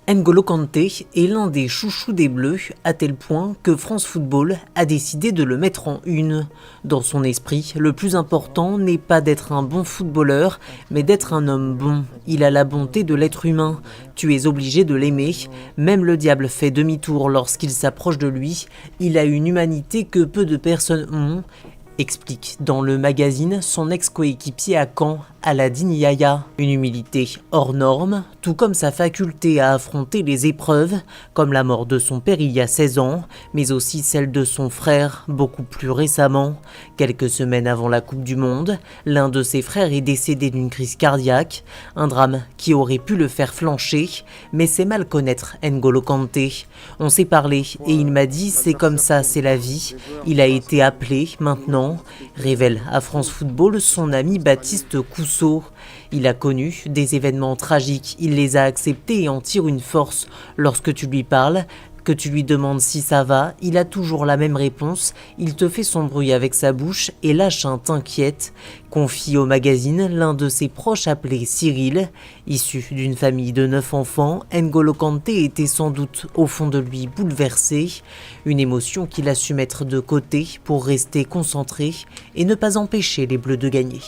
N'Golo Kanté est l'un des chouchous des Bleus, à tel point que France Football a décidé de le mettre en une. Dans son esprit, le plus important n'est pas d'être un bon footballeur, mais d'être un homme bon. Il a la bonté de l'être humain. Tu es obligé de l'aimer. Même le diable fait demi-tour lorsqu'il s'approche de lui. Il a une humanité que peu de personnes ont, explique dans le magazine son ex-coéquipier à Caen, Aladine Yaya. Une humilité hors norme, tout comme sa faculté à affronter les épreuves, comme la mort de son père il y a 16 ans, mais aussi celle de son frère beaucoup plus récemment. Quelques semaines avant la Coupe du Monde, l'un de ses frères est décédé d'une crise cardiaque, un drame qui aurait pu le faire flancher, mais c'est mal connaître N'Golo Kanté. On s'est parlé et il m'a dit c'est comme ça, c'est la vie. Il a été appelé maintenant, révèle à France Football son ami Baptiste Cousteau. Il a connu des événements tragiques, il les a acceptés et en tire une force. Lorsque tu lui parles, que tu lui demandes si ça va, il a toujours la même réponse, il te fait son bruit avec sa bouche et lâche un t'inquiète. Confie au magazine l'un de ses proches appelé Cyril. Issu d'une famille de 9 enfants, N'Golo Kanté était sans doute au fond de lui bouleversé, une émotion qu'il a su mettre de côté pour rester concentré et ne pas empêcher les Bleus de gagner.